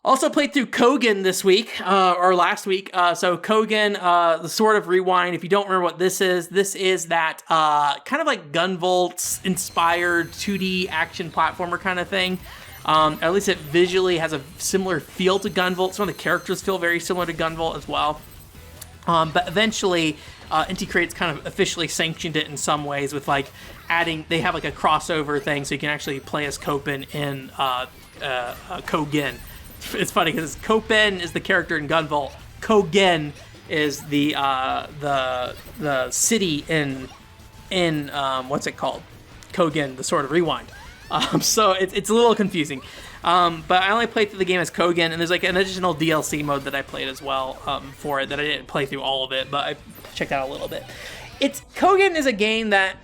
Also played through Cogen this week, or last week. So Cogen, the Sword of Rewind, if you don't remember what this is that kind of like Gunvolt-inspired 2D action platformer kind of thing. At least it visually has a similar feel to Gunvolt. Some of the characters feel very similar to Gunvolt as well. But eventually, Inti Creates kind of officially sanctioned it in some ways with like adding, they have like a crossover thing so you can actually play as Copen in Cogen. It's funny because Copen is the character in Gunvolt. Cogen is the city in what's it called? Cogen, the Sword of Rewind. So it's a little confusing. But I only played through the game as Cogen, and there's like an additional DLC mode that I played as well for it that I didn't play through all of it, but I checked out a little bit. Cogen is a game that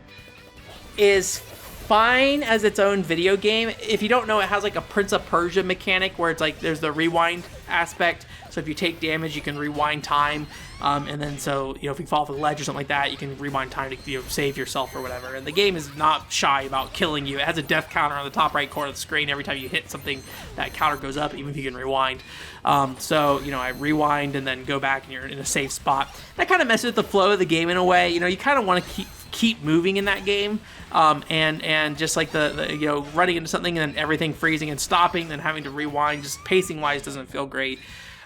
is fine as its own video game. If you don't know, it has like a Prince of Persia mechanic where it's like there's the rewind aspect. So if you take damage, you can rewind time, and then so if you fall off a ledge or something like that, you can rewind time to save yourself or whatever. And the game is not shy about killing you. It has a death counter on the top right corner of the screen. Every time you hit something, that counter goes up, even if you can rewind. So I rewind and then go back, and you're in a safe spot. That kind of messes with the flow of the game in a way. You kind of want to keep moving in that game, and just like the running into something and then everything freezing and stopping, then having to rewind, just pacing wise doesn't feel great.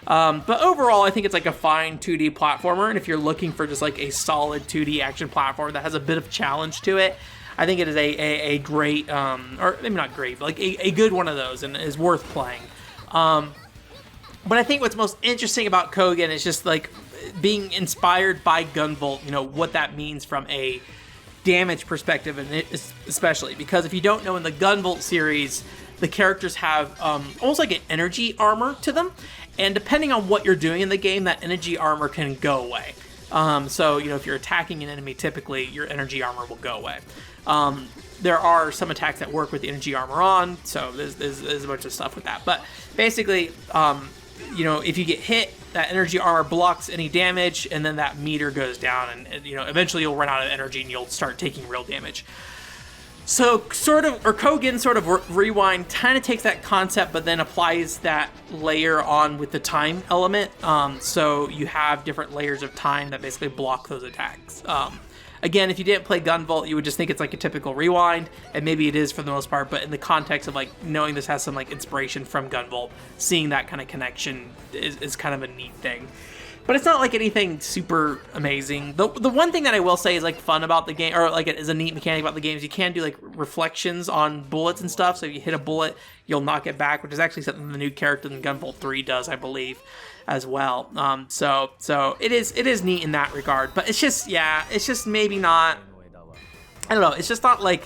But overall, I think it's like a fine 2D platformer, and if you're looking for just like a solid 2D action platform that has a bit of challenge to it, I think it is a great, or maybe not great, but like a good one of those, and is worth playing. But I think what's most interesting about Cogen is just like being inspired by Gunvolt, what that means from a damage perspective, and especially because if you don't know, in the Gunvolt series, the characters have almost like an energy armor to them, and depending on what you're doing in the game, that energy armor can go away. So if you're attacking an enemy, typically your energy armor will go away. There are some attacks that work with the energy armor on, so there's a bunch of stuff with that. But basically, if you get hit, that energy armor blocks any damage, and then that meter goes down, and eventually you'll run out of energy and you'll start taking real damage. So Cogen sort of Rewind kind of takes that concept, but then applies that layer on with the time element. So you have different layers of time that basically block those attacks. Again, if you didn't play Gunvolt, you would just think it's like a typical rewind, and maybe it is for the most part, but in the context of like knowing this has some like inspiration from Gunvolt, seeing that kind of connection is kind of a neat thing. But it's not like anything super amazing. The one thing that I will say is like fun about the game, or like it is a neat mechanic about the game, is you can do like reflections on bullets and stuff. So if you hit a bullet, you'll knock it back, which is actually something the new character in Gunvolt 3 does, I believe, as well. So it is neat in that regard. But it's just maybe not, I don't know, it's just not like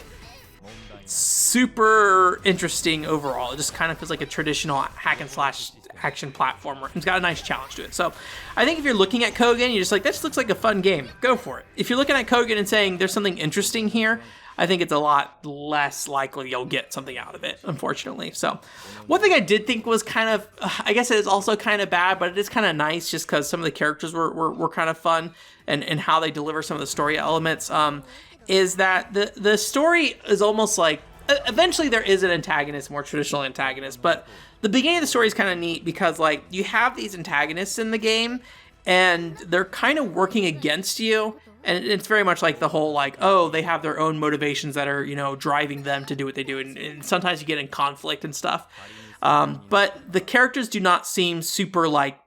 super interesting overall. It just kind of feels like a traditional hack and slash action platformer. It's got a nice challenge to it. So I think if you're looking at Cogen, you're just like, this looks like a fun game. Go for it. If you're looking at Cogen and saying there's something interesting here, I think it's a lot less likely you'll get something out of it, unfortunately. So one thing I did think was kind of, I guess it is also kind of bad, but it is kind of nice just because some of the characters were kind of fun, and how they deliver some of the story elements, is that the story is almost like, eventually there is an antagonist, more traditional antagonist, but the beginning of the story is kind of neat because like you have these antagonists in the game and they're kind of working against you, and it's very much like the whole like, oh, they have their own motivations that are driving them to do what they do, and sometimes you get in conflict and stuff, but the characters do not seem super like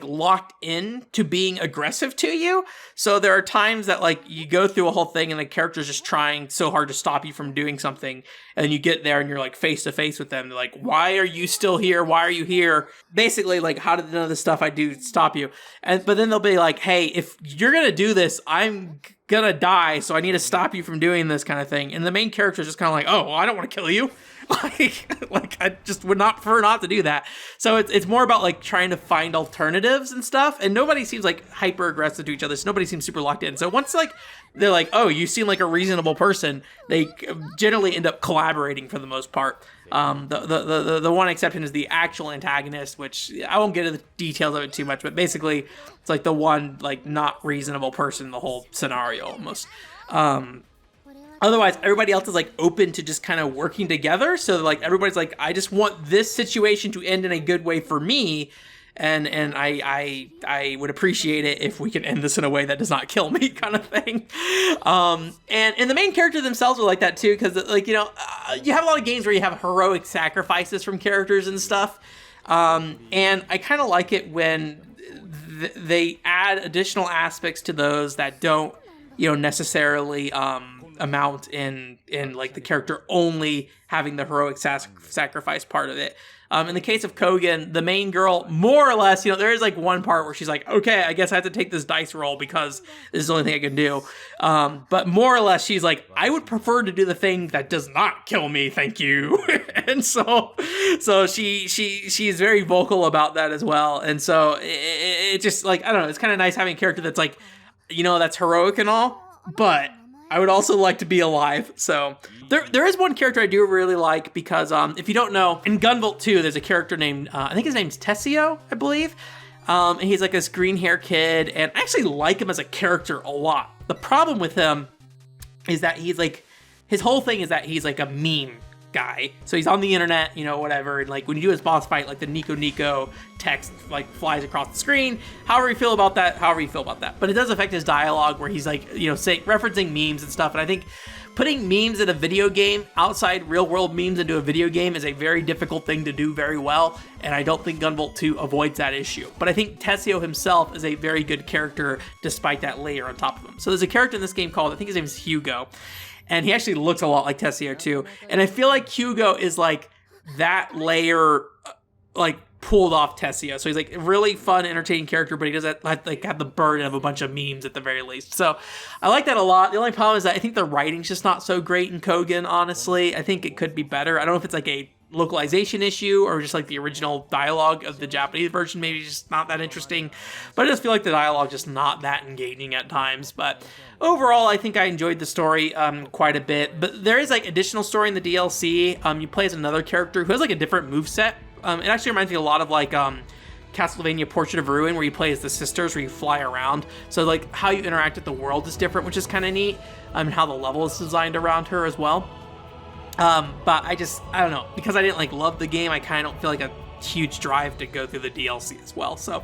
locked in to being aggressive to you. So there are times that like you go through a whole thing and the character's just trying so hard to stop you from doing something, and you get there and you're like face to face with them. They're like, why are you still here? Why are you here? Basically like, how did none of the stuff I do stop you? But then they'll be like, hey, if you're gonna do this, I'm gonna die, so I need to stop you from doing this kind of thing. And the main character is just kind of like, oh, well, I don't want to kill you. like I just would not prefer not to do that. So it's more about like trying to find alternatives and stuff, and nobody seems like hyper aggressive to each other, so nobody seems super locked in. So once like they're like, oh, you seem like a reasonable person, they generally end up collaborating for the most part. The one exception is the actual antagonist, which I won't get into the details of it too much, but basically it's like the one like not reasonable person in the whole scenario almost. Otherwise, everybody else is like open to just kind of working together. So like everybody's like, I just want this situation to end in a good way for me. And I would appreciate it if we can end this in a way that does not kill me, kind of thing. And the main characters themselves are like that too, because like, you know, you have a lot of games where you have heroic sacrifices from characters and stuff. And I kind of like it when they add additional aspects to those that don't, you know, necessarily amount in like the character only having the heroic sacrifice part of it. In the case of Cogen, the main girl, more or less, you know, there is like one part where she's like, okay, I guess I have to take this dice roll because this is the only thing I can do. But more or less, she's like, I would prefer to do the thing that does not kill me, thank you. And so she's very vocal about that as well. And so it just like, I don't know, it's kind of nice having a character that's like, you know, that's heroic and all, but I would also like to be alive. So there is one character I do really like because if you don't know, in Gunvolt 2, there's a character named, I think his name's Tessio, I believe. And he's like this green hair kid, and I actually like him as a character a lot. The problem with him is that he's like, his whole thing is that he's like a meme guy. So he's on the internet, you know, whatever, and like when you do his boss fight, like the Nico text like flies across the screen. However you feel about that. But it does affect his dialogue where he's like, you know, referencing memes and stuff. And I think putting memes in a video game, outside real world memes into a video game, is a very difficult thing to do very well. And I don't think Gunvolt 2 avoids that issue. But I think Tessio himself is a very good character despite that layer on top of him. So there's a character in this game called, I think his name is Hugo. And he actually looks a lot like Tessio too. And I feel like Hugo is like that layer, like pulled off Tessio. So he's like a really fun, entertaining character, but he doesn't like have the burden of a bunch of memes at the very least. So I like that a lot. The only problem is that I think the writing's just not so great in Cogen, honestly. I think it could be better. I don't know if it's like a localization issue or just like the original dialogue of the Japanese version maybe just not that interesting, but I just feel like the dialogue just not that engaging at times. But overall, I think I enjoyed the story quite a bit. But there is like additional story in the DLC. You play as another character who has like a different moveset. It actually reminds me a lot of like Castlevania Portrait of Ruin, where you play as the sisters, where you fly around. So like how you interact with the world is different, which is kind of neat, and how the level is designed around her as well. But I don't know, because I didn't like love the game, I kind of don't feel like a huge drive to go through the DLC as well. So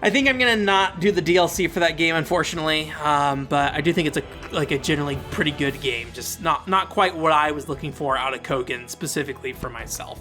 I think I'm gonna not do the DLC for that game, unfortunately. But I do think it's a generally pretty good game, just not quite what I was looking for out of Cogen specifically for myself.